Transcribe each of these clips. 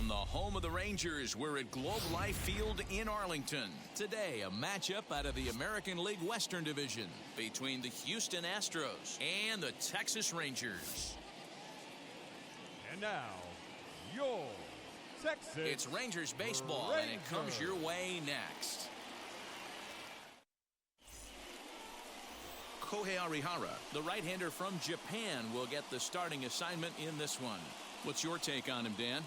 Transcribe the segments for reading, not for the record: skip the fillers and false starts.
From the home of the Rangers, we're at Globe Life Field in Arlington. Today, a matchup out of the American League Western Division between the Houston Astros and the Texas Rangers. And now, your Texas It's Rangers baseball, and it comes your way next. Kohei Arihara, the right-hander from Japan, will get the starting assignment in this one. What's your take on him, Dan?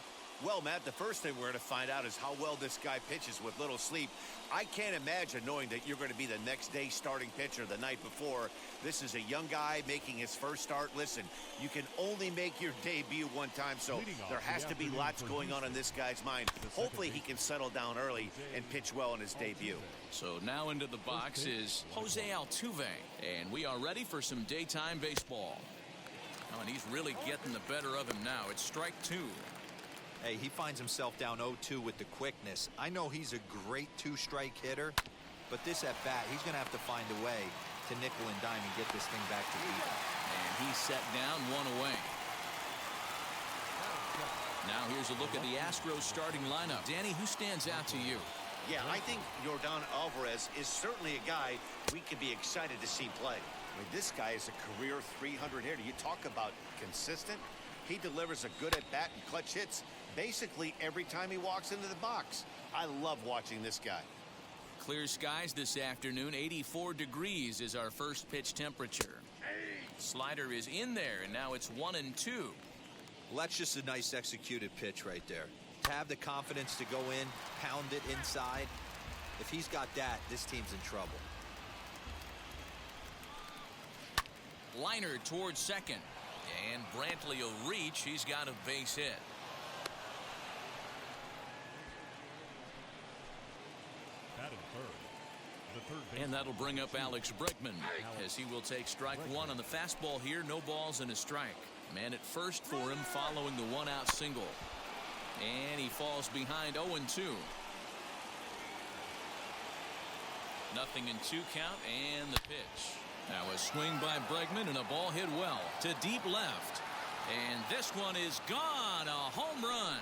Well, Matt, the first thing we're going to find out is how well this guy pitches with little sleep. I can't imagine knowing that you're going to be the next day starting pitcher the night before. This is a young guy making his first start. Listen, you can only make your debut one time, so there has to be lots going on in this guy's mind. Hopefully he can settle down early and pitch well in his debut. So now into the box is Jose Altuve, and we are ready for some daytime baseball. Oh, and he's really getting the better of him now. It's strike two. Hey, he finds himself down 0-2 with the quickness. I know he's a great two-strike hitter, but this at-bat, he's going to have to find a way to nickel and dime and get this thing back to even. And he's set down, one away. Now here's a look at the Astros starting lineup. Danny, who stands out to you? Yeah, I think Yordan Alvarez is certainly a guy we could be excited to see play. I mean, this guy is a career 300 hitter. You talk about consistent. He delivers a good at-bat and clutch hits basically every time he walks into the box. I love watching this guy. Clear skies this afternoon. 84 degrees is our first pitch temperature. Slider is in there, and now it's 1-2. Well, that's just a nice executed pitch right there. To have the confidence to go in, pound it inside. If he's got that, this team's in trouble. Liner towards second. And Brantley will reach. He's got a base hit. And that'll bring up Alex Bregman, as he will take strike one on the fastball here. No balls and a strike. Man at first for him following the one-out single. And he falls behind 0-2. Nothing in two count, and the pitch. Now a swing by Bregman and a ball hit well to deep left. And this one is gone. A home run.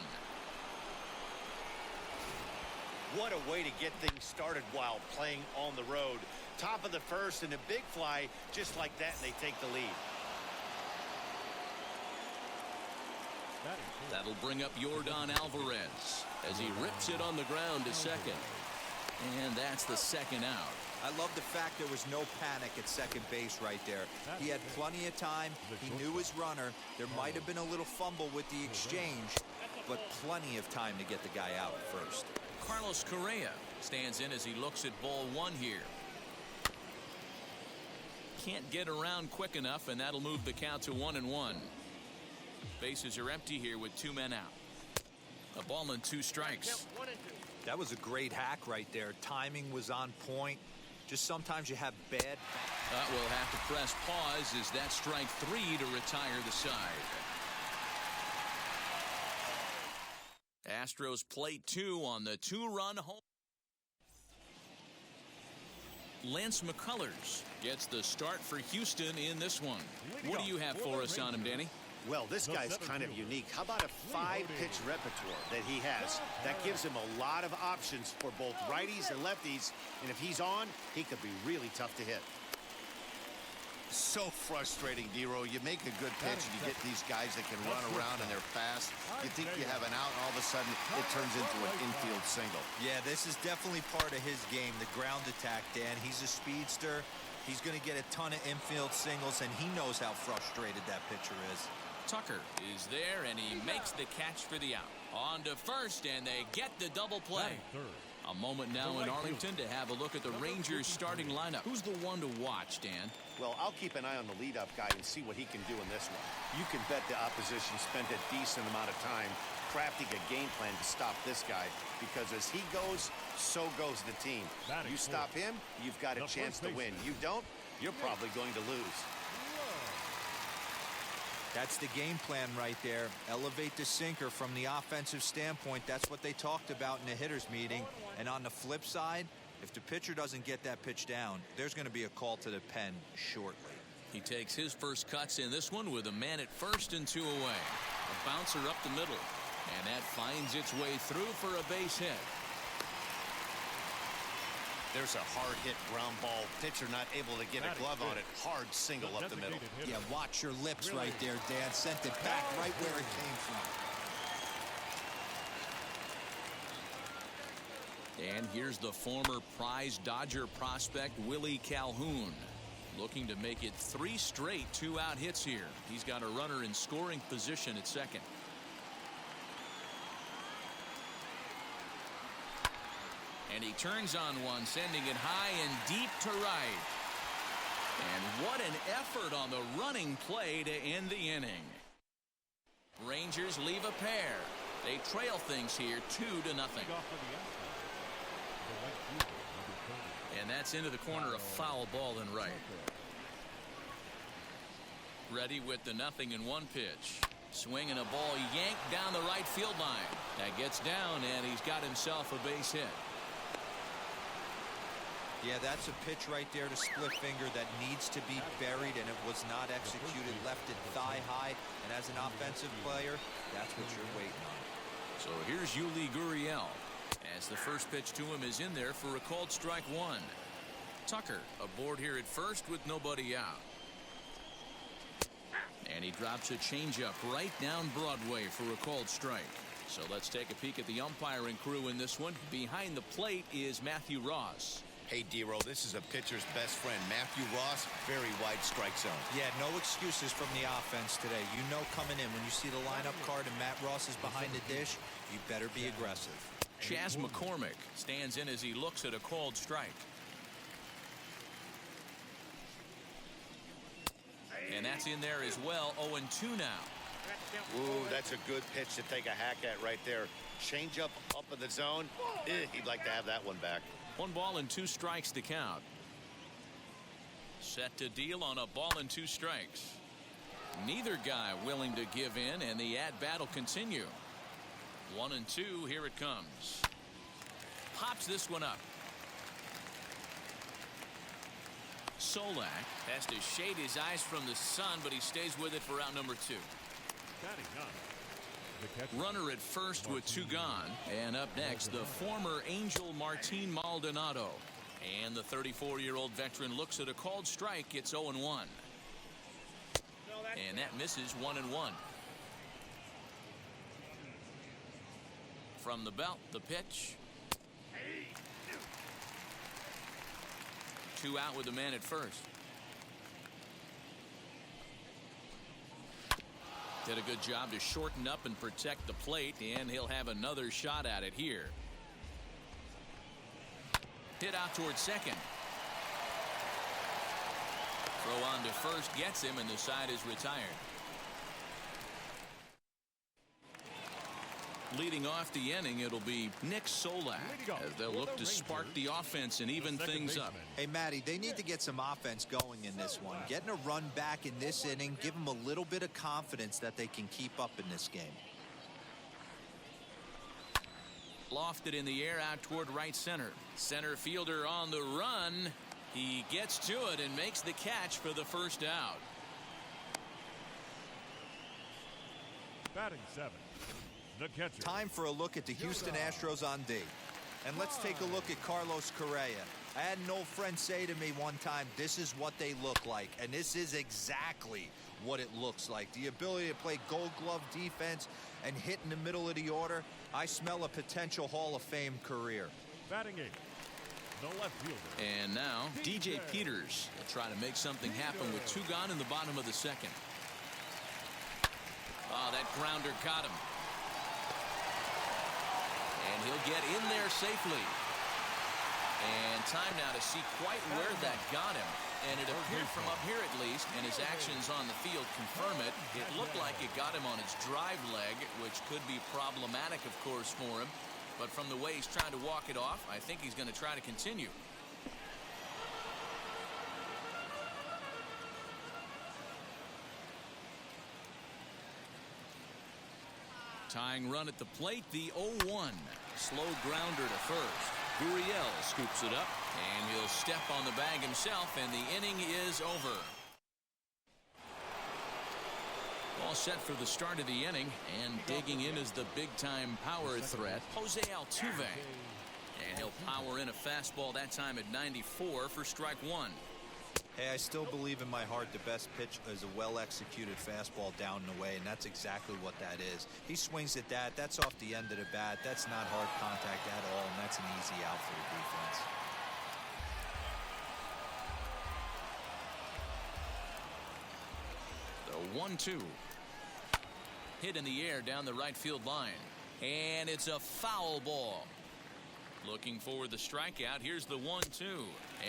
What a way to get things started while playing on the road. Top of the first and a big fly just like that, and they take the lead. That'll bring up Yordan Alvarez as he rips it on the ground to second. And that's the second out. I love the fact there was no panic at second base right there. He had plenty of time. He knew his runner. There might have been a little fumble with the exchange, but plenty of time to get the guy out at first. Carlos Correa stands in as he looks at ball one here. Can't get around quick enough, and that'll move the count to 1-1. Bases are empty here with two men out. A ball and two strikes. That was a great hack right there. Timing was on point. Just sometimes you have bad. We'll have to press pause as that's strike three to retire the side. Astros plate two on the two-run home. Lance McCullers gets the start for Houston in this one. What do you have for us on him, Danny? Well, this guy's kind of unique. How about a 5-pitch repertoire that he has? That gives him a lot of options for both righties and lefties. And if he's on, he could be really tough to hit. So frustrating, Dero. You make a good pitch and you get these guys that can run around and they're fast. You think you have an out, and all of a sudden it turns into an infield single. Yeah, this is definitely part of his game, the ground attack, Dan. He's a speedster. He's going to get a ton of infield singles, and he knows how frustrated that pitcher is. Tucker is there, and he makes the catch for the out. On to first, and they get the double play. A moment now in Arlington to have a look at the Rangers starting lineup. Who's the one to watch, Dan? Well, I'll keep an eye on the leadoff guy and see what he can do in this one. You can bet the opposition spent a decent amount of time crafting a game plan to stop this guy, because as he goes, so goes the team. You stop him, you've got a chance to win. You don't, you're probably going to lose. That's the game plan right there. Elevate the sinker from the offensive standpoint. That's what they talked about in the hitters meeting. And on the flip side, if the pitcher doesn't get that pitch down, there's going to be a call to the pen shortly. He takes his first cuts in this one with a man at first and two away. A bouncer up the middle. And that finds its way through for a base hit. There's a hard hit ground ball. Pitcher not able to get a glove on it. Hard single up the middle. Yeah, watch your lips right there, Dan. Sent it back right where it came from. And here's the former prize Dodger prospect Willie Calhoun, looking to make it 3 straight 2-out hits here. He's got a runner in scoring position at second. And he turns on one, sending it high and deep to right. And what an effort on the running play to end the inning. Rangers leave a pair. They trail things here 2-0. And that's into the corner, a foul ball and right. Ready with the 0-1 pitch. Swinging a ball yanked down the right field line. That gets down, and he's got himself a base hit. Yeah, that's a pitch right there to split finger that needs to be buried, and it was not executed. Left it thigh high, and as an offensive player, that's what you're waiting on. So here's Yuli Gurriel, as the first pitch to him is in there for a called strike 1. Tucker aboard here at first with nobody out. And he drops a changeup right down Broadway for a called strike. So let's take a peek at the umpiring crew in this one. Behind the plate is Matthew Ross. Hey, D-Row, this is a pitcher's best friend, Matthew Ross. Very wide strike zone. Yeah, no excuses from the offense today. You know coming in when you see the lineup card and Matt Ross is behind the dish, you better be aggressive. Chas McCormick stands in as he looks at a called strike. And that's in there as well. 0-2 now. Ooh, that's a good pitch to take a hack at right there. Change up in the zone. He'd like to have that one back. 1 ball and 2 strikes to count. Set to deal on a ball and 2 strikes. Neither guy willing to give in, and the at-bat will continue. 1-2, here it comes. Pops this one up. Solak has to shade his eyes from the sun, but he stays with it for out number 2. Runner at first with 2 gone. And up next, the former Angel Martin Maldonado. And the 34-year-old veteran looks at a called strike. It's 0-1. And that misses 1-1. From the belt, the pitch. 2 out with the man at first. Did a good job to shorten up and protect the plate, and he'll have another shot at it here. Hit out towards second. Throw on to first gets him, and the side is retired. Leading off the inning, it'll be Nick Solak as they'll look to spark the offense and even things up. Hey, Matty, they need to get some offense going in this one. Getting a run back in this inning, give them a little bit of confidence that they can keep up in this game. Lofted in the air out toward right center. Center fielder on the run. He gets to it and makes the catch for the first out. Batting 7. The catcher. Time for a look at the Houston Astros on D. And let's take a look at Carlos Correa. I had an old friend say to me one time, this is what they look like. And this is exactly what it looks like. The ability to play gold glove defense and hit in the middle of the order. I smell a potential Hall of Fame career. Batting 8. The left fielder. And now DJ Peters will try to make something happen with 2 gone in the bottom of the second. Oh, that grounder caught him. And he'll get in there safely. And time now to see quite where that got him. And it appeared from up here at least, and his actions on the field confirm it. It looked like it got him on his drive leg, which could be problematic, of course, for him. But from the way he's trying to walk it off, I think he's going to try to continue. Tying run at the plate, the 0-1. Slow grounder to first. Gurriel scoops it up, and he'll step on the bag himself, and the inning is over. All set for the start of the inning, and digging in is the big-time power threat, Jose Altuve. And he'll power in a fastball that time at 94 for strike one. Hey, I still believe in my heart the best pitch is a well-executed fastball down and away, and that's exactly what that is. He swings at that. That's off the end of the bat. That's not hard contact at all, and that's an easy out for the defense. The 1-2. Hit in the air down the right field line. And it's a foul ball. Looking for the strikeout. Here's the 1-2.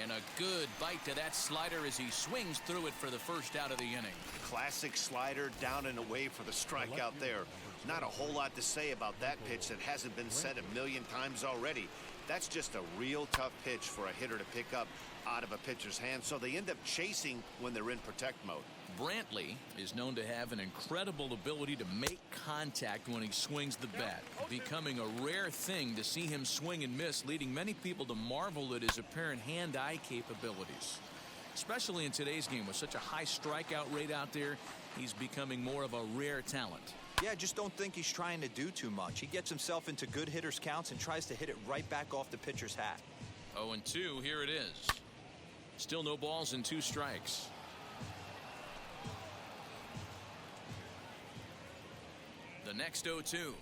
And a good bite to that slider as he swings through it for the first out of the inning. Classic slider down and away for the strikeout there. Not a whole lot to say about that pitch that hasn't been said a million times already. That's just a real tough pitch for a hitter to pick up out of a pitcher's hand, so they end up chasing when they're in protect mode. Brantley is known to have an incredible ability to make contact when he swings the bat, becoming a rare thing to see him swing and miss, leading many people to marvel at his apparent hand-eye capabilities. Especially in today's game with such a high strikeout rate out there, he's becoming more of a rare talent. Yeah, I just don't think he's trying to do too much. He gets himself into good hitters' counts and tries to hit it right back off the pitcher's hat. 0-2, here it is. Still no balls and 2 strikes. The next 0-2.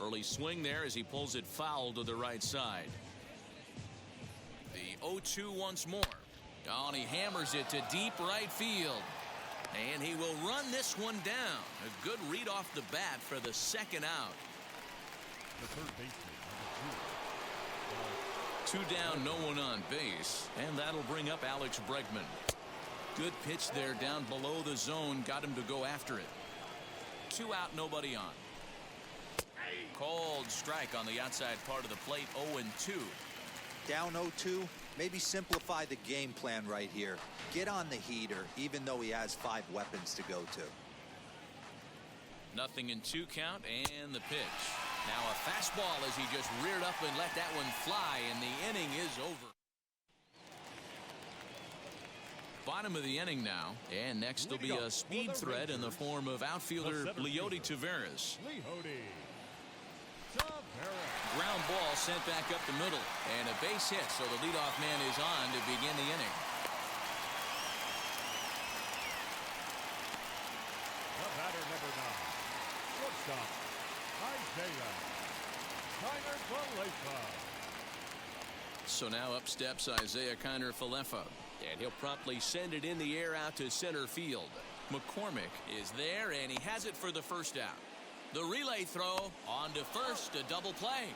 Early swing there as he pulls it foul to the right side. The 0-2 once more. Oh, and he hammers it to deep right field. And he will run this one down. A good read off the bat for the second out. The third baseman, number 2 down, no one on base. And that'll bring up Alex Bregman. Good pitch there down below the zone. Got him to go after it. 2 out, nobody on. Called strike on the outside part of the plate. 0-2. Down 0-2. Maybe simplify the game plan right here. Get on the heater, even though he has 5 weapons to go to. Nothing in 2 count, and the pitch. Now a fastball as he just reared up and let that one fly, and the inning is over. Bottom of the inning now, and next will be a speed threat in the form of outfielder Leody Taveras. Ground ball sent back up the middle, and a base hit, so the leadoff man is on to begin the inning. The batter, number 9. Shortstop, Isaiah Kiner-Falefa. So now up steps Isaiah Kiner-Falefa, and he'll promptly send it in the air out to center field. McCormick is there, and he has it for the first out. The relay throw on to first, a double play.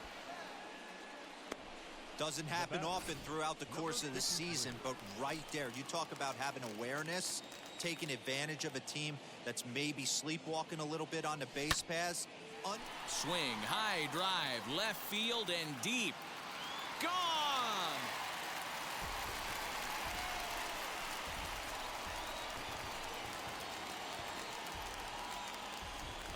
Doesn't happen often throughout the course of the season, but right there, you talk about having awareness, taking advantage of a team that's maybe sleepwalking a little bit on the base paths. Swing, high drive, left field and deep. Gone!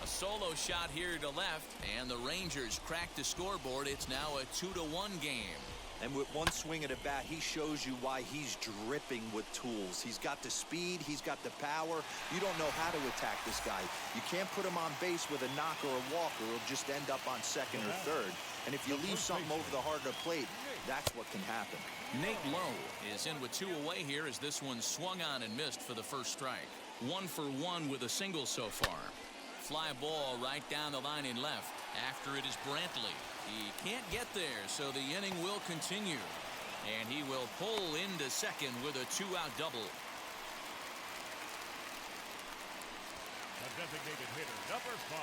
A solo shot here to left, and the Rangers crack the scoreboard. It's now a 2-1 game. And with one swing of the bat, he shows you why he's dripping with tools. He's got the speed, he's got the power. You don't know how to attack this guy. You can't put him on base with a knock or a walk, or he'll just end up on second or third. And if you leave something over the heart of the plate, that's what can happen. Nate Lowe is in with 2 away here as this one swung on and missed for the first strike. 1 for 1 with a single so far. Fly ball right down the line in left. After it is Brantley. He can't get there, so the inning will continue. And he will pull into second with a 2-out double. The designated hitter, number 5,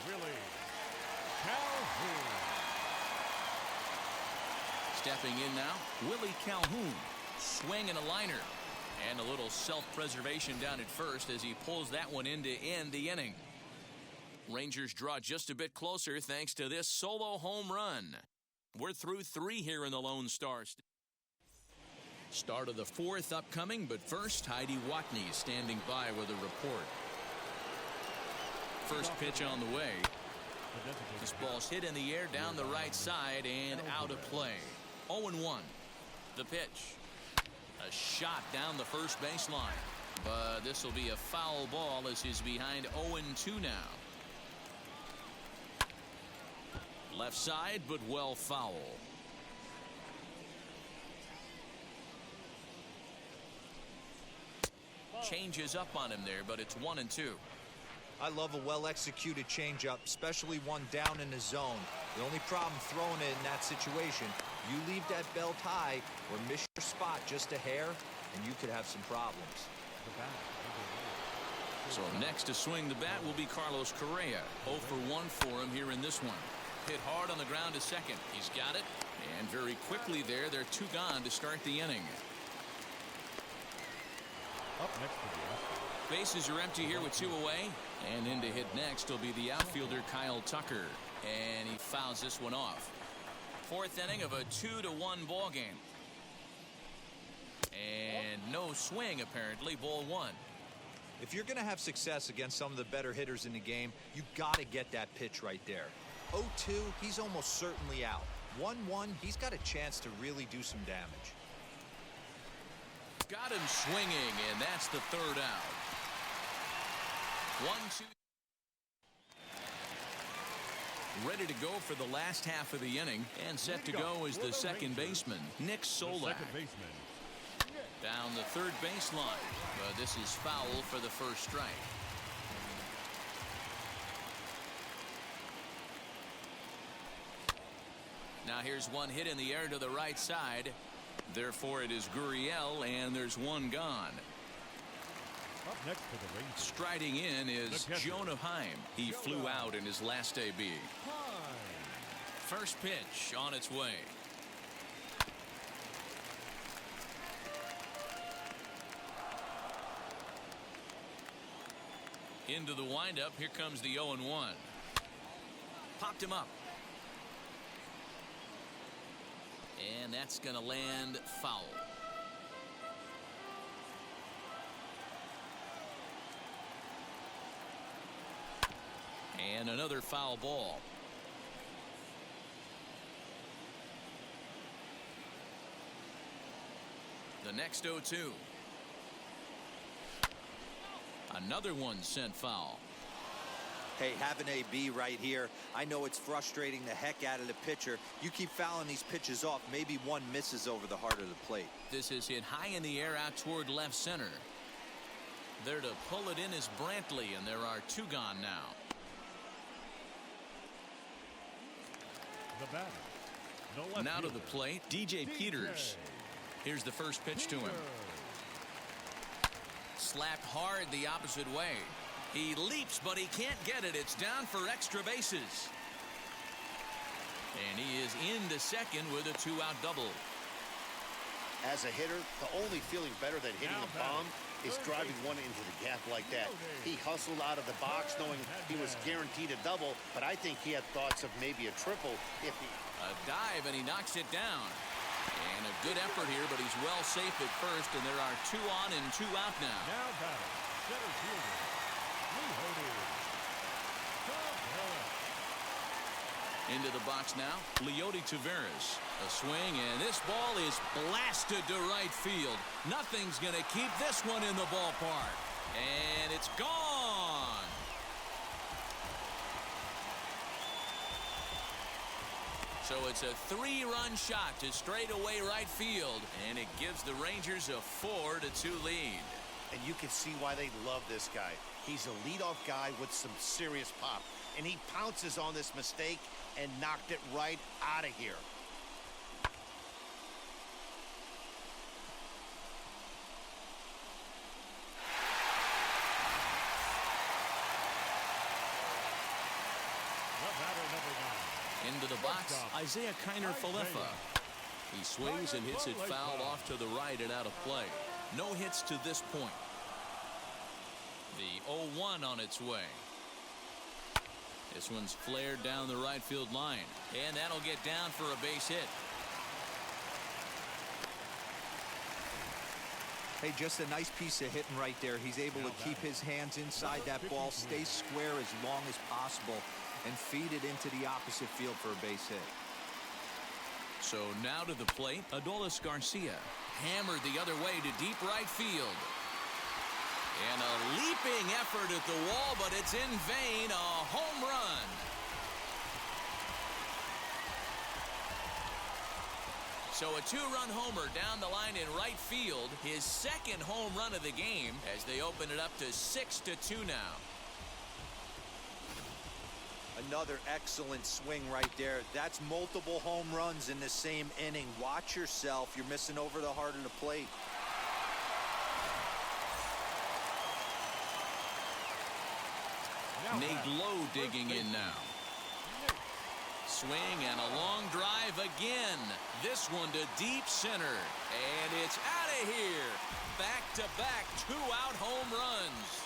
Willie Calhoun. Stepping in now, Willie Calhoun. Swing and a liner. And a little self-preservation down at first as he pulls that one in to end the inning. Rangers draw just a bit closer thanks to this solo home run. We're through 3 here in the Lone Star. Start of the 4th upcoming, but first, Heidi Watney standing by with a report. First pitch on the way. This ball's hit in the air down the right side and out of play. 0-1. The pitch. A shot down the first baseline. but this will be a foul ball as he's behind 0-2 now. Left side, but well foul. Changes up on him there, but it's 1-2. I love a well-executed changeup, especially one down in the zone. The only problem throwing it in that situation, you leave that belt high or miss your spot just a hair, and you could have some problems. So next to swing the bat will be Carlos Correa. 0 for 1 for him here in this one. Hit hard on the ground to second. He's got it. And very quickly there, they're 2 gone to start the inning. Up next to the Astros. Bases are empty here with 2 away. And in to hit next will be the outfielder Kyle Tucker. And he fouls this one off. 4th inning of a 2-1 ball game. And no swing apparently. Ball 1. If you're going to have success against some of the better hitters in the game, you got to get that pitch right there. 0-2, he's almost certainly out. 1-1, he's got a chance to really do some damage. Got him swinging, and that's the 3rd out. 1-2. Ready to go for the last half of the inning, and set to go is the second baseman, Nick Solak. Down the 3rd baseline, but this is foul for the first strike. Now here's one hit in the air to the right side. Therefore it is Gurriel, and there's 1 gone. Up next to the Rangers. Striding in is Jonah Heim. He flew out in his last AB. First pitch on its way. Into the windup. Here comes the 0-1. Popped him up. And that's going to land foul. And another foul ball. The next 0-2. Another one sent foul. Hey, have an AB right here. I know it's frustrating the heck out of the pitcher. You keep fouling these pitches off, maybe one misses over the heart of the plate. This is hit high in the air out toward left center. There to pull it in is Brantley, and there are 2 gone now. The batter. No left Now to fielder. the plate, DJ Peters. Here's the first pitch to him. Slapped hard the opposite way. He leaps, but he can't get it. It's down for extra bases. And he is into second with a 2-out double. As a hitter, the only feeling better than hitting a bomb is driving one into the gap like that. He hustled out of the box knowing he was guaranteed a double, but I think he had thoughts of maybe a triple if he... A dive, and he knocks it down. And a good effort here, but he's well safe at first, and there are 2 on and 2 out now. Now batting, center fielder. Into the box now, Leody Taveras. A swing, and this ball is blasted to right field. Nothing's going to keep this one in the ballpark. And it's gone. So it's a 3-run shot to straightaway right field, and it gives the Rangers a 4-2 lead. And you can see why they love this guy. He's a leadoff guy with some serious pop. And he pounces on this mistake and knocked it right out of here. The batter, number 9. Into the box, Isaiah Kiner-Falefa. He swings and hits it foul off to the right and out of play. No hits to this point. The 0-1 on its way. This one's flared down the right field line, and that'll get down for a base hit. Hey, just a nice piece of hitting right there. He's able to keep his hands inside that ball, stay square as long as possible, and feed it into the opposite field for a base hit. So now to the plate, Adolis Garcia. Hammered the other way to deep right field. And a leaping effort at the wall, but it's in vain. A home run. So a two-run homer down the line in right field. His second home run of the game as they open it up to 6-2 now. Another excellent swing right there. That's multiple home runs in the same inning. Watch yourself. You're missing over the heart of the plate. Nate Lowe digging in now. Swing and a long drive again. This one to deep center. And it's out of here. Back-to-back two-out home runs.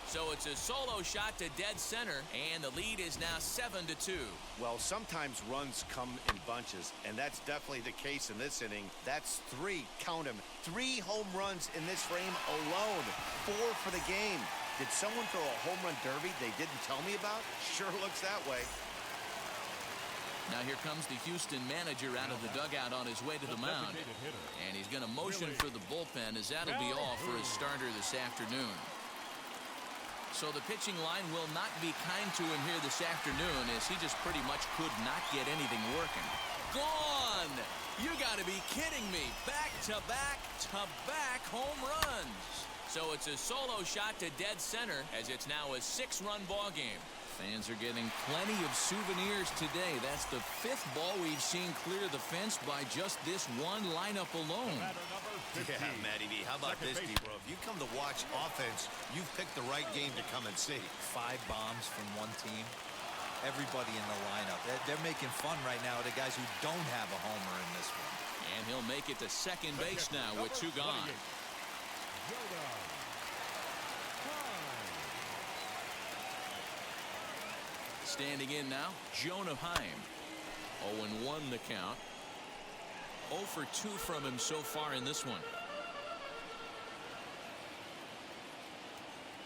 So it's a solo shot to dead center, and the lead is now 7-2. Well, sometimes runs come in bunches, and that's definitely the case in this inning. That's three, count them, 3 home runs in this frame alone. 4 for the game. Did someone throw a home run derby they didn't tell me about? Sure looks that way. Now here comes the Houston manager out of the dugout on his way to the mound. And he's going to motion for the bullpen, as that'll be all for his starter this afternoon. So the pitching line will not be kind to him here this afternoon, as he just pretty much could not get anything working. Gone! You got to be kidding me. Back-to-back home runs. So it's a solo shot to dead center, as it's now a 6-run ball game. Fans are getting plenty of souvenirs today. That's the 5th ball we've seen clear the fence by just this one lineup alone. Yeah, Matty V, how about this, bro? If you come to watch offense, you've picked the right game to come and see. 5 bombs from one team. Everybody in the lineup. They're making fun right now of the guys who don't have a homer in this one. And he'll make it to second base now with 2 gone. Standing in now, Jonah Heim. 0-1 the count. 0 for 2 from him so far in this one.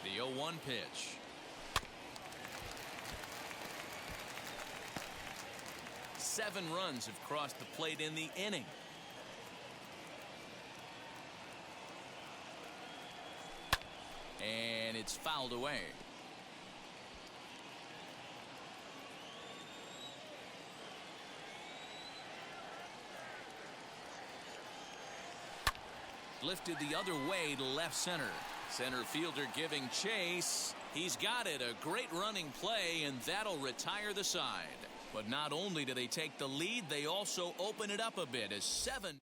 The 0-1 pitch. Seven runs have crossed the plate in the inning. And it's fouled away. Lifted the other way to left center. Center fielder giving chase. He's got it. A great running play, and that'll retire the side. But not only do they take the lead, they also open it up a bit as 7.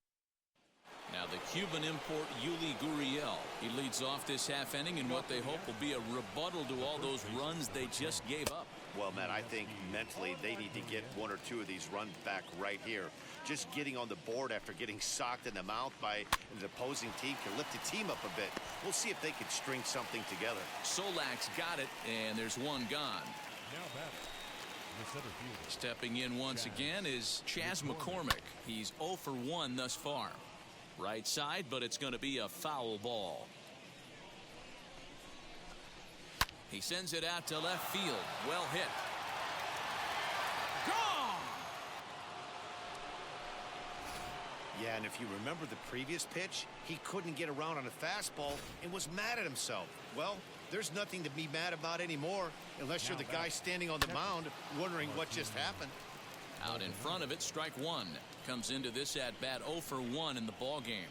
Now the Cuban import Yuli Gurriel. He leads off this half inning in what they hope will be a rebuttal to all those runs they just gave up. Well, Matt, I think mentally they need to get 1 or 2 of these runs back right here. Just getting on the board after getting socked in the mouth by the opposing team can lift the team up a bit. We'll see if they can string something together. Solak's got it, and there's 1 gone. Stepping in once again is Chas McCormick. He's 0 for 1 thus far. Right side, but it's going to be a foul ball. He sends it out to left field. Well hit. Gone! Yeah, and if you remember the previous pitch, he couldn't get around on a fastball and was mad at himself. Well, there's nothing to be mad about anymore, unless you're the guy standing on the mound wondering what just happened. Out in front of it, strike 1. Comes into this at bat 0 for 1 in the ball game.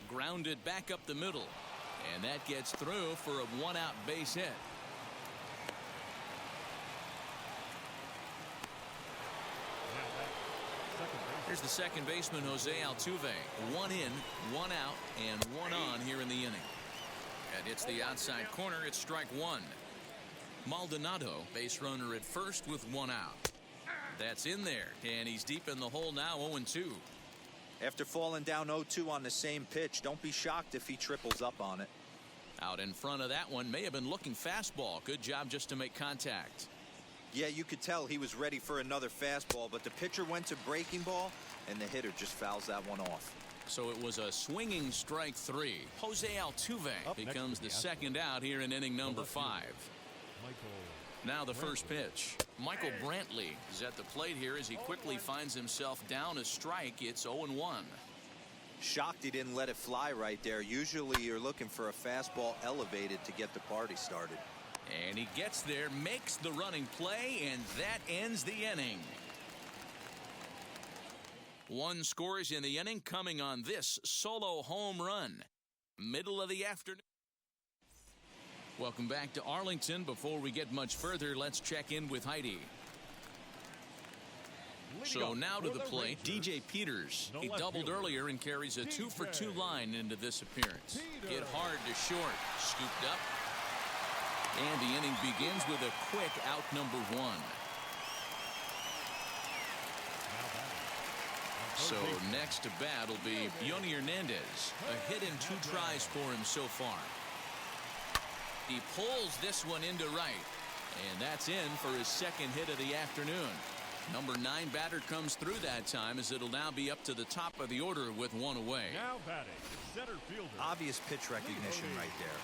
Grounded back up the middle, and that gets through for a 1-out base hit. Here's the second baseman, Jose Altuve. 1 in, 1 out, and 1 on here in the inning. And it's the outside corner. It's strike 1. Maldonado, base runner at first with 1 out. That's in there, and he's deep in the hole now, 0-2. After falling down 0-2 on the same pitch, don't be shocked if he triples up on it. Out in front of that one, may have been looking fastball. Good job just to make contact. Yeah, you could tell he was ready for another fastball, but the pitcher went to breaking ball, and the hitter just fouls that one off. So it was a swinging strike 3. Jose Altuve becomes the second out here in inning number 5. Now the first pitch. Michael Brantley is at the plate here as he quickly finds himself down a strike. It's 0-1. Shocked he didn't let it fly right there. Usually you're looking for a fastball elevated to get the party started. And he gets there, makes the running play, and that ends the inning. One scores in the inning coming on this solo home run. Middle of the afternoon. Welcome back to Arlington. Before we get much further, let's check in with Heidi. So now to the plate, DJ Peters. He doubled earlier and carries a 2-for-2 line into this appearance. Hit hard to short, scooped up. And the inning begins with a quick out number 1. So next to bat will be Yoni Hernandez. A hit in 2 tries for him so far. He pulls this one into right. And that's in for his second hit of the afternoon. Number 9 batter comes through that time as it'll now be up to the top of the order with 1 away. Now batting, center fielder. Obvious pitch recognition right there.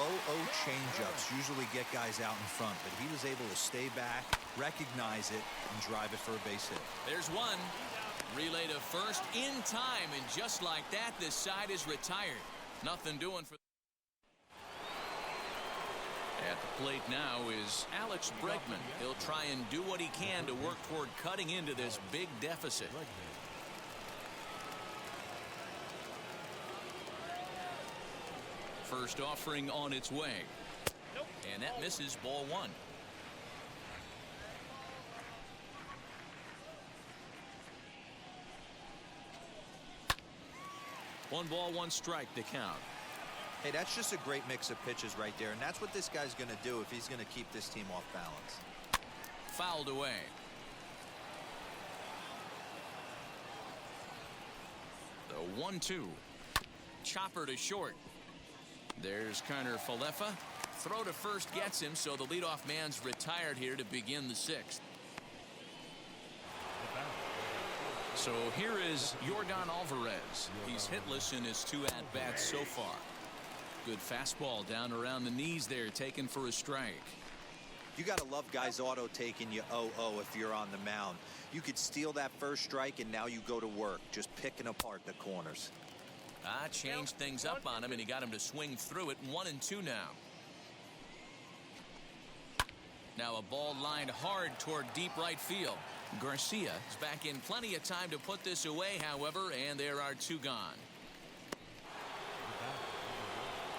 0-0 changeups usually get guys out in front, but he was able to stay back, recognize it, and drive it for a base hit. There's one. Relay to first in time, and just like that, this side is retired. Nothing doing for. At the plate now is Alex Bregman. He'll try and do what he can to work toward cutting into this big deficit. First offering on its way. And that misses, ball 1. One ball, 1 strike to count. Hey, that's just a great mix of pitches right there, and that's what this guy's going to do if he's going to keep this team off balance. Fouled away. The 1-2. Chopper to short. There's Kiner Falefa. Throw to first gets him, so the leadoff man's retired here to begin the 6th. So here is Yordan Alvarez. He's hitless in his 2 at-bats so far. Good fastball down around the knees there, taken for a strike. You got to love guys auto taking you 0-0 if you're on the mound. You could steal that first strike, and now you go to work, just picking apart the corners. Changed things up on him, and he got him to swing through it. 1-2 now. Now a ball lined hard toward deep right field. Garcia is back in plenty of time to put this away, however, and there are 2 gone.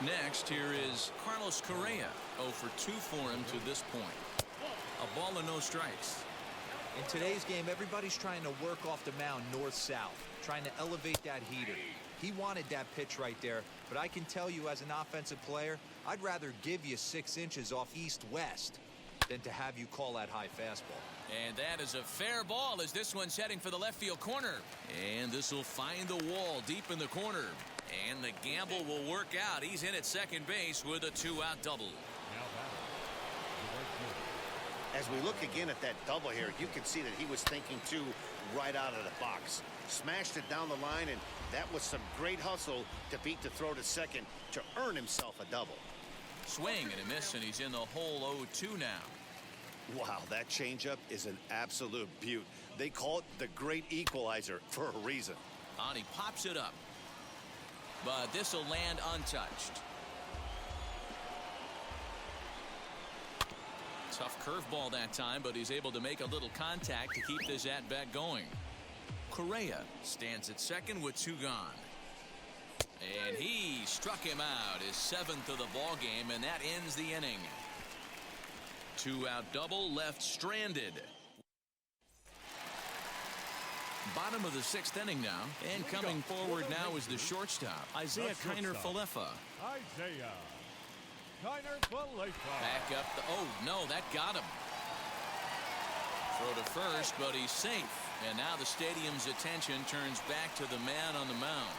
Next, here is Carlos Correa. 0 for 2 for him to this point. A ball and no strikes. In today's game, everybody's trying to work off the mound north-south, trying to elevate that heater. He wanted that pitch right there, but I can tell you as an offensive player, I'd rather give you 6 inches off east-west than to have you call that high fastball. And that is a fair ball as this one's heading for the left field corner. And this will find the wall deep in the corner. And the gamble will work out. He's in at second base with a 2-out double. As we look again at that double here, you can see that he was thinking too right out of the box. Smashed it down the line, and that was some great hustle to beat the throw to second to earn himself a double. Swing and a miss, and he's in the hole 0-2 now. Wow, that changeup is an absolute beaut. They call it the great equalizer for a reason. And he pops it up. But this will land untouched. Tough curveball that time, but he's able to make a little contact to keep this at-bat going. Correa stands at second with 2 gone. And he struck him out, his 7th of the ball game, and that ends the inning. 2-out double left stranded. Bottom of the 6th inning now, and coming forward now is the shortstop, Isaiah Kiner Falefa. Isaiah Kiner Falefa. Back up the, oh no, that got him. Throw to first, but he's safe. And now the stadium's attention turns back to the man on the mound.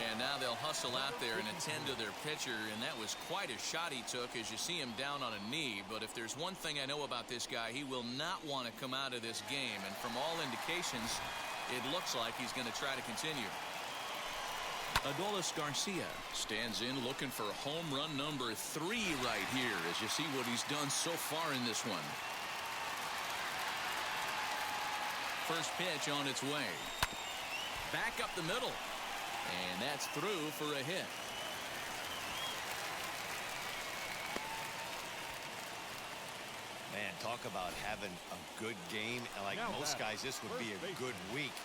And now they'll hustle out there and attend to their pitcher. And that was quite a shot he took as you see him down on a knee. But if there's one thing I know about this guy, he will not want to come out of this game. And from all indications, it looks like he's going to try to continue. Adolis Garcia stands in looking for home run number 3 right here as you see what he's done so far in this one. First pitch on its way. Back up the middle. And that's through for a hit. Man, talk about having a good game. Like Now most guys, this would be a good week.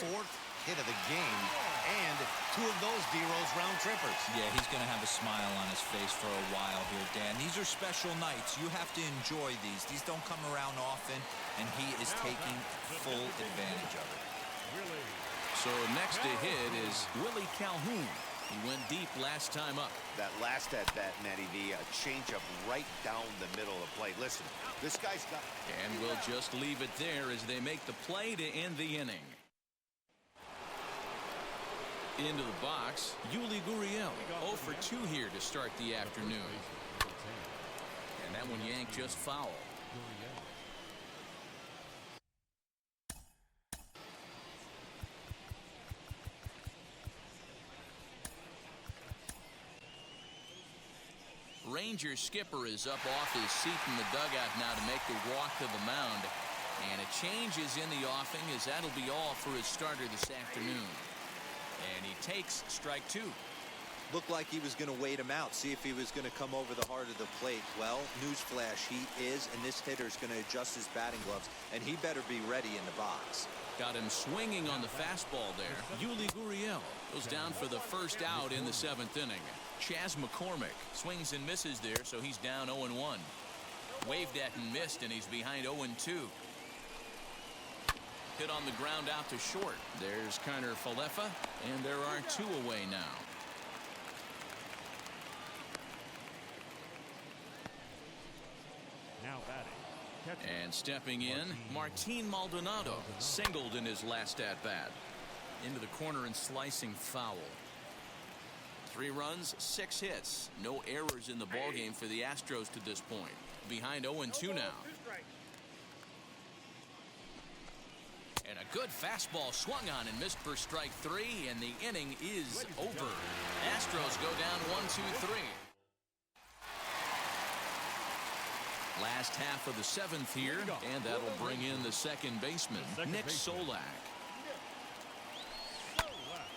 4th hit of the game, and 2 of those D-Rose round trippers. Yeah, he's going to have a smile on his face for a while here, Dan. These are special nights. You have to enjoy these. These don't come around often, and he is taking full advantage of it. So next to hit is Willie Calhoun. He went deep last time up. That last at-bat, Matty V, a changeup right down the middle of the plate. Listen, this guy's got... And we'll just leave it there as they make the play to end the inning. Into the box, Yuli Gurriel, 0 for 2 here to start the afternoon. And that one yanked just foul. Ranger skipper is up off his seat in the dugout now to make the walk to the mound. And a change is in the offing as that'll be all for his starter this afternoon. And he takes strike 2. Looked like he was going to wait him out, see if he was going to come over the heart of the plate. Well, newsflash, he is, and this hitter's going to adjust his batting gloves, and he better be ready in the box. Got him swinging on the fastball there. Yuli Gurriel goes down for the first out in the 7th inning. Chas McCormick swings and misses there, so he's down 0-1. Waved at and missed, and he's behind 0-2. Hit on the ground out to short. There's Kiner Falefa, and there are 2 away now. Now batting. And stepping in, Martin Maldonado singled in his last at-bat. Into the corner and slicing foul. 3 runs, 6 hits. No errors in the ballgame for the Astros to this point. Behind 0-2 now. And a good fastball swung on and missed for strike 3, and the inning is over. Astros go down 1-2-3. Last half of the 7th here, and that'll bring in the second baseman, Nick Solak.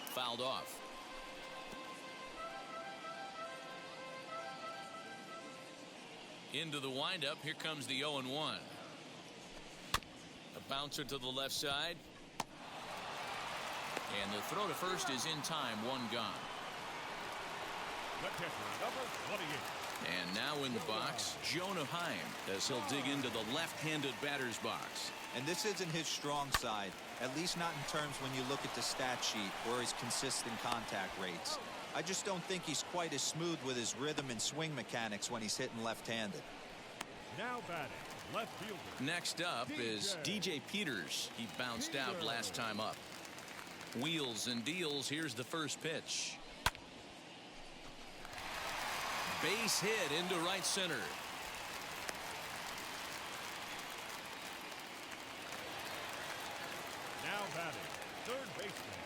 Fouled off. Into the windup, here comes the 0-1. A bouncer to the left side. And the throw to first is in time, 1 gone. The catcher, number 28. And now in the box, Jonah Heim as he'll dig into the left-handed batter's box. And this isn't his strong side, at least not in terms when you look at the stat sheet or his consistent contact rates. I just don't think he's quite as smooth with his rhythm and swing mechanics when he's hitting left-handed. Now batting, left fielder. Next up is DJ Peters. He bounced out last time up. Wheels and deals. Here's the first pitch. Base hit into right center. Now batting, third baseman,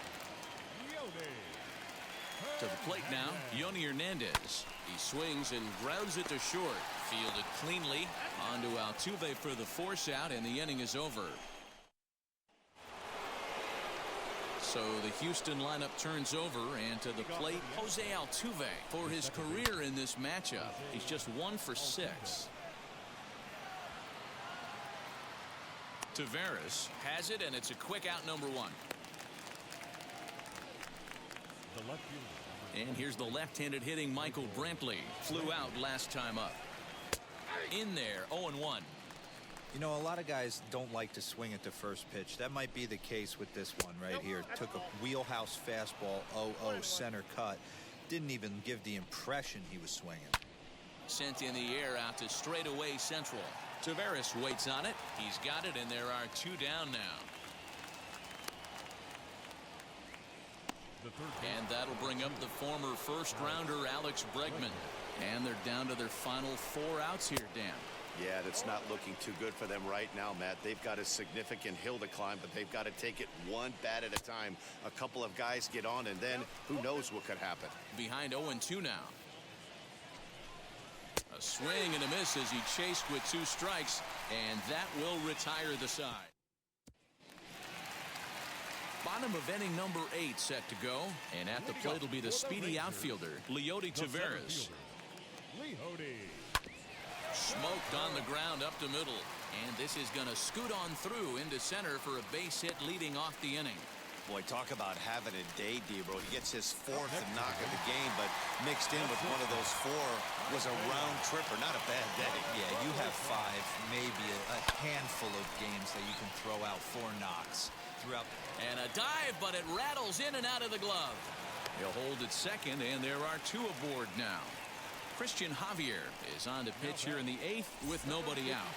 Yoni. To the plate now, Yoni Hernandez. He swings and grounds it to short. Fielded cleanly. Onto Altuve for the force out, and the inning is over. So the Houston lineup turns over, and to the plate, Jose Altuve for his career in this matchup. He's just 1 for 6. Taveras has it, and it's a quick out, number 1. The left fielder. And here's the left-handed hitting Michael Brantley. Flew out last time up. In there, 0-1. You know, a lot of guys don't like to swing at the first pitch. That might be the case with this one right here. Took a wheelhouse fastball, 0-0 center cut. Didn't even give the impression he was swinging. Sent in the air out to straightaway central. Taveras waits on it. He's got it, and there are 2 down now. And that'll bring up the former first-rounder Alex Bregman. And they're down to their final 4 outs here, Dan. Yeah, that's not looking too good for them right now, Matt. They've got a significant hill to climb, but they've got to take it one bat at a time. A couple of guys get on, and then who knows what could happen. Behind 0-2 now. A swing and a miss as he chased with 2 strikes, and that will retire the side. Bottom of inning number 8 set to go, and at the plate will be the speedy outfielder, Leody Taveras. Smoked on the ground up to middle, and this is going to scoot on through into center for a base hit leading off the inning. Boy, talk about having a day, Debro. He gets his 4th knock of the game, but mixed in with one of those 4 was a round tripper. Not a bad day. Yeah, you have 5, maybe a handful of games that you can throw out 4 knocks throughout. And a dive, but it rattles in and out of the glove. He'll hold at second, and there are 2 aboard now. Christian Javier is on to pitch here in the 8th with nobody out.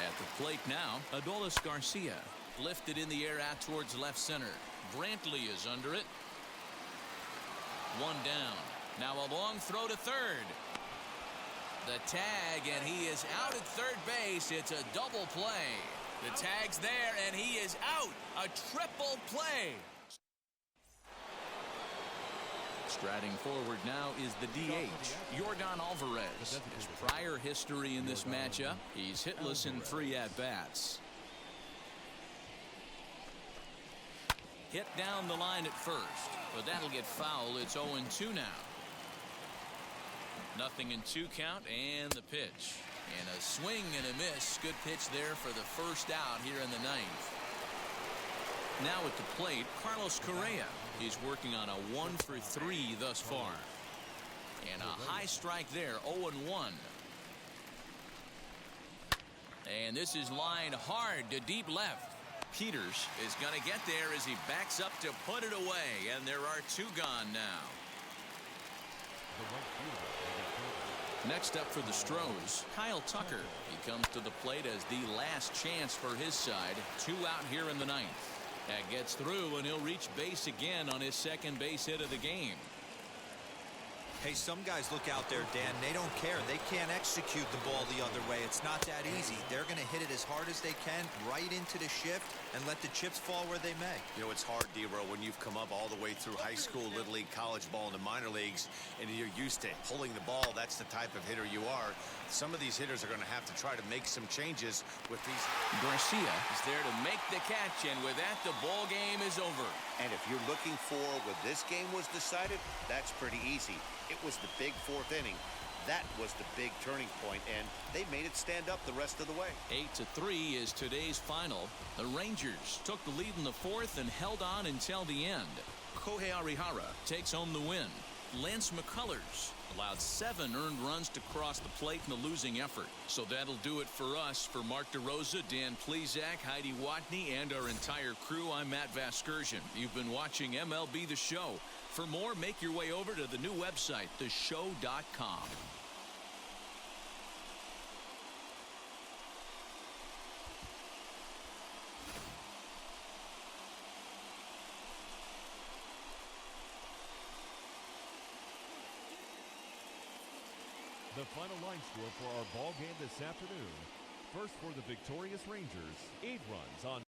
At the plate now, Adolis Garcia lifted in the air out towards left center. Brantley is under it. 1 down. Now a long throw to third. The tag, and he is out at third base. It's a double play. The tag's there, and he is out. A triple play. Striding forward now is the DH, Yordan Alvarez. His prior history in this matchup, he's hitless in 3 at-bats. Hit down the line at first, but that'll get foul. It's 0-2 now. 0-2 count, and the pitch. And a swing and a miss. Good pitch there for the first out here in the 9th. Now at the plate, Carlos Correa. He's working on a 1 for 3 thus far. And a high strike there, 0-1. And this is lined hard to deep left. Peters is going to get there as he backs up to put it away. And there are 2 gone now. Next up for the Astros, Kyle Tucker. He comes to the plate as the last chance for his side. 2 out here in the 9th. That gets through, and he'll reach base again on his 2nd base hit of the game. Hey, some guys look out there, Dan. They don't care. They can't execute the ball the other way. It's not that easy. They're going to hit it as hard as they can right into the shift and let the chips fall where they may. You know, it's hard, Debro, when you've come up all the way through high school, little league, college ball, and the minor leagues, and you're used to pulling the ball. That's the type of hitter you are. Some of these hitters are going to have to try to make some changes with these. Garcia is there to make the catch, and with that, the ball game is over. And if you're looking for when this game was decided, that's pretty easy. It was the big 4th inning. That was the big turning point, and they made it stand up the rest of the way. 8-3 is today's final. The Rangers took the lead in the 4th and held on until the end. Kohei Arihara takes home the win. Lance McCullers allowed 7 earned runs to cross the plate in the losing effort. So that'll do it for us. For Mark DeRosa, Dan Plesac, Heidi Watney, and our entire crew, I'm Matt Vasgersian. You've been watching MLB The Show. For more, make your way over to the new website, theshow.com. The final line score for our ball game this afternoon. First for the victorious Rangers, 8 runs on